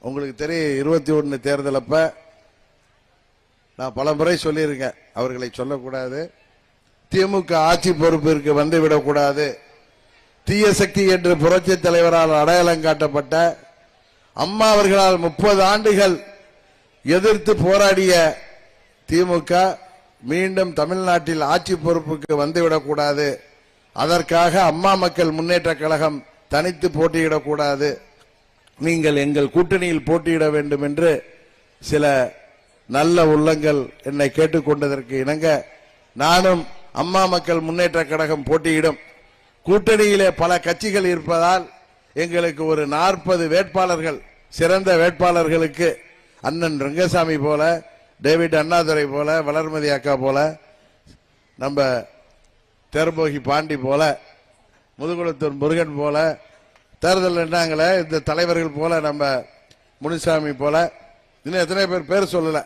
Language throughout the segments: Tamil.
உங்களுக்கு தெரியும் 21 தேர்தல் அப்ப நான் பல முறை சொல்லியிருக்கேன், அவர்களை சொல்லக்கூடாது. திமுக ஆட்சி பொறுப்பிற்கு வந்துவிடக்கூடாது. தீய சக்தி என்று புரட்சி தலைவரால் அடையாளம் காட்டப்பட்ட அம்மா அவர்களால் 30 ஆண்டுகள் எதிர்த்து போராடிய திமுக மீண்டும் தமிழ்நாட்டில் ஆட்சி பொறுப்புக்கு வந்துவிடக்கூடாது. அதற்காக அம்மா மக்கள் முன்னேற்ற கழகம் தனித்து போட்டியிடக்கூடாது. நீங்கள் எங்கள் கூட்டணியில் போட்டியிட வேண்டும் என்று சில நல்ல உள்ளங்கள் என்னை கேட்டுக்கொண்டதற்கு இணங்க நானும் அம்மா மக்கள் முன்னேற்ற கழகம் போட்டியிடும். கூட்டணியிலே பல கட்சிகள் இருப்பதால் எங்களுக்கு ஒரு 40 வேட்பாளர்கள், சிறந்த வேட்பாளர்களுக்கு அண்ணன் ரங்கசாமி போல, டேவிட் அண்ணாதுரை போல, வளர்மதி அக்கா போல, நம்ம தேர்போகி பாண்டி போல, முதுகுளத்தூர் முருகன் போல, தேர்தல் என்னாங்களே இந்த தலைவர்கள் போல, நம்ம முனுசாமி போல, இன்னும் எத்தனை பேர் சொல்லல,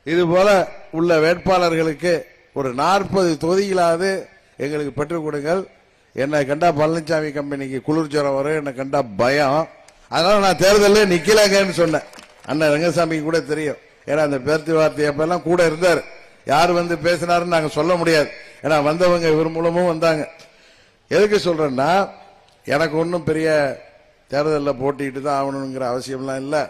இது போல உள்ள வேட்பாளர்களுக்கு ஒரு 40 தொகுதிகளாவது எங்களுக்கு பெற்றுக் கொடுங்கள். என்னை கண்டா பழனிசாமி கம்பெனிக்கு குளிர் ஜுரம் வரும், என்னை கண்டா பயம். அதனால நான் தேர்தலில் நிக்கலங்கன்னு சொன்னேன். அண்ணன் ரங்கசாமிக்கு கூட தெரியும், ஏன்னா அந்த பேச்சுவார்த்தை அப்பெல்லாம் கூட இருந்தார். யார் வந்து பேசினாருன்னு நாங்க சொல்ல முடியாது, ஏன்னா வந்தவங்க இவர் மூலமும் வந்தாங்க. எதுக்கு சொல்றேன்னா, எனக்கு ஒன்றும் பெரிய தேர்தலில் போட்டிட்டு தான் ஆகணுங்கிற அவசியம்லாம் இல்லை.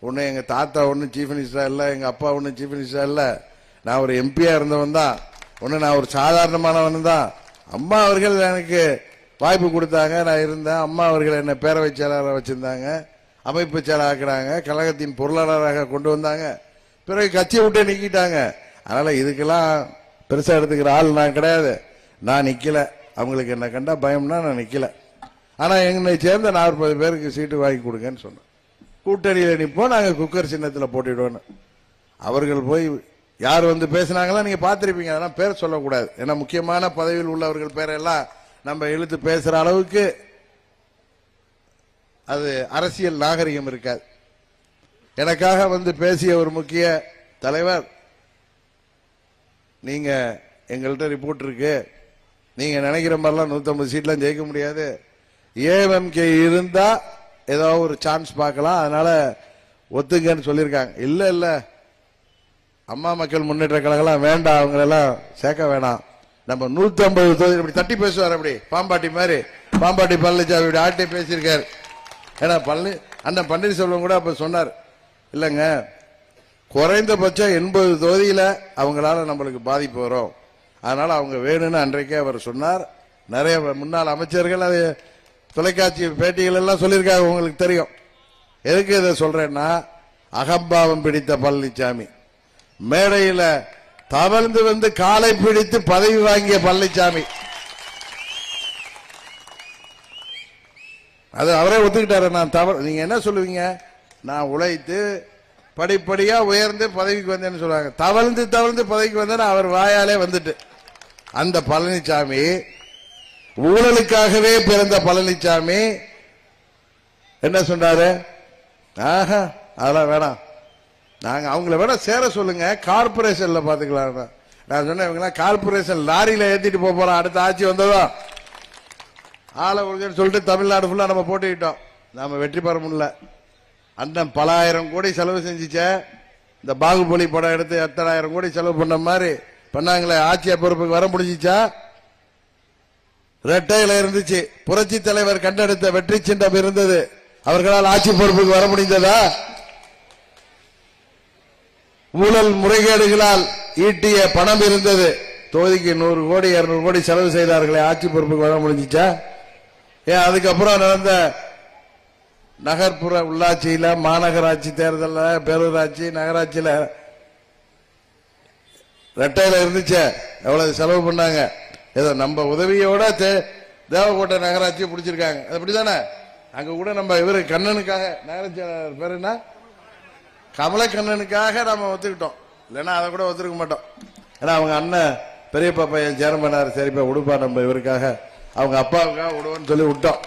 ஒன்றும் எங்கள் தாத்தா ஒன்றும் சீஃப் மினிஸ்டரா இல்லை, எங்கள் அப்பா ஒன்றும் சீஃப் மினிஸ்டரா இல்லை. நான் ஒரு எம்பியா இருந்தவன் தான். ஒன்று நான் ஒரு சாதாரணமானவன் தான். அம்மா அவர்கள் எனக்கு வாய்ப்பு கொடுத்தாங்க, நான் இருந்தேன். அம்மா அவர்கள் என்னை பேரவை செயலாளராக வச்சிருந்தாங்க, அமைப்பு செயலாளர் ஆக்குறாங்க, கழகத்தின் பொருளாளராக கொண்டு வந்தாங்க. பிறகு கட்சியை விட்டு நீக்கிட்டாங்க. அதனால இதுக்கெல்லாம் பெருசா எடுத்துக்கிற ஆள் நான் கிடையாது. நான் நிக்கல. அவங்களுக்கு என்ன கண்டா பயம்னா நான் நிக்கல. ஆனா என்னை சேர்ந்த 40 பேருக்கு சீட்டு வாங்கி கொடுங்கன்னு சொன்னேன். கூட்டணியில நிப்போம், நாங்க குக்கர் சின்னத்துல போட்டிடுவோம். அவர்கள் போய் யார் வந்து பேசினாங்களா நீங்க பாத்திருப்பீங்க. அதெல்லாம் பேர் சொல்லக்கூடாது, ஏன்னா முக்கியமான பதவியில் உள்ளவர்கள் பேரெல்லாம் நம்ம இழுத்து பேசுற அளவுக்கு அது அரசியல் நாகரிகம் இருக்காது. எனக்காக வந்து பேசிய ஒரு முக்கிய தலைவர், நீங்க எங்கள்கிட்ட ரிப்போர்ட் இருக்கு, நீங்க நினைக்கிற மாதிரிலாம் 150 சீட்லாம் ஜெயிக்க முடியாது, ஏஎம்கே இருந்தா ஏதாவது ஒரு சான்ஸ் பார்க்கலாம், அதனால ஒத்துங்கன்னு சொல்லியிருக்காங்க. இல்ல இல்ல, அம்மா மக்கள் முன்னேற்ற கழகம் வேண்டாம், அவங்களெல்லாம் சேர்க்க வேணாம், நம்ம 150 தொகுதி. இப்படி தட்டி பேசுவார், அப்படி பாம்பாட்டி மாதிரி. பாம்பாட்டி பழனிசாமி இப்படி ஆட்டி பேசியிருக்காரு. ஏன்னா அண்ணன் பன்னீர்செல்வம் கூட அப்ப சொன்னார், இல்லைங்க குறைந்தபட்சம் 80 தொகுதியில அவங்களால நம்மளுக்கு பாதிப்பு வரும், அதனால அவங்க வேணும்னு அன்றைக்கே அவர் சொன்னார். நிறைய முன்னாள் அமைச்சர்கள் அது தொலைக்காட்சி பேட்டிகள் எல்லாம் சொல்லியிருக்காங்க, உங்களுக்கு தெரியும். எதுக்கு இதை சொல்றேன்னா, அகம்பாவம் பிடித்த பழனிசாமி, மேடையில தவழ்ந்து வந்து காலை பிடித்து பதவி வாங்கிய பழனிசாமி, அது அவரே ஒத்துக்கிட்டாரு. நான் நீங்க என்ன சொல்லுவீங்க, நான் உழைத்து படிப்படியா உயர்ந்து பதவிக்கு வந்தேன்னு சொல்லுவாங்க. தவழ்ந்து தவழ்ந்து பதவிக்கு வந்தேன்னு அவர் வாயாலே வந்துட்டு. அந்த பழனிசாமி, ஊழலுக்காகவே பிறந்த பழனிசாமி என்ன சொன்னாரு, ஆஹா அதெல்லாம் வேணாம், நாங்க அவங்கள வேணா சேர சொல்லுங்க, கார்பரேஷன்ல பாத்துக்கலாம். நான் சொன்னேன், இவங்க கார்பரேஷன் லாரியில ஏத்திட்டு போறோம், அடுத்த ஆட்சி வந்ததும் ஆளை ஒழுங்குன்னு சொல்லிட்டு தமிழ்நாடு ஃபுல்லா நம்ம போட்டுக்கிட்டோம். நாம வெற்றி பெற முடியல. அண்ணன் பல ஆயிரம் கோடி செலவு செஞ்சிச்ச, இந்த பாகுபலி படம் எடுத்து 8,000 கோடி செலவு பண்ண மாதிரி பண்ணாங்களே, ஆட்சிய பொறுப்புக்கு வர முடிஞ்சிச்சா? ரெட்டையில இருந்துச்சு, புரட்சி தலைவர் கண்டெடுத்த வெற்றி சின்னம் இருந்தது, அவர்களால் ஆட்சி பொறுப்புக்கு வர முடிந்ததா? ஊழல் முறைகேடுகளால் ஈட்டிய பணம் இருந்தது, தொகுதிக்கு 100 கோடி 200 கோடி செலவு செய்தார்களே, ஆட்சி பொறுப்புக்கு வர முடிஞ்சிச்சா? ஏன் அதுக்கப்புறம் நடந்த நகர்ப்புற உள்ளாட்சியில, மாநகராட்சி தேர்தலில், பேரூராட்சி, நகராட்சியில ரெட்டையில இருந்துச்சு, எவ்வளவு செலவு பண்ணாங்க? ஏதோ நம்ம உதவியோட தேவக்கோட்டை நகராட்சியை பிடிச்சிருக்காங்க, அப்படிதானே? அங்க கூட நம்ம இவரு கண்ணனுக்காக, நகராட்சி பேர் என்ன, கமலக்கண்ணனுக்காக நம்ம ஒத்துக்கிட்டோம், இல்லைன்னா அதை கூட ஒத்துருக்க மாட்டோம். ஏன்னா அவங்க அண்ணன் பெரியப்பா பையன் சேர்மனார், சரிப்பா உடுப்பா நம்ம இவருக்காக, அவங்க அப்பாவுக்காக விடுவோன்னு சொல்லி விட்டோம்.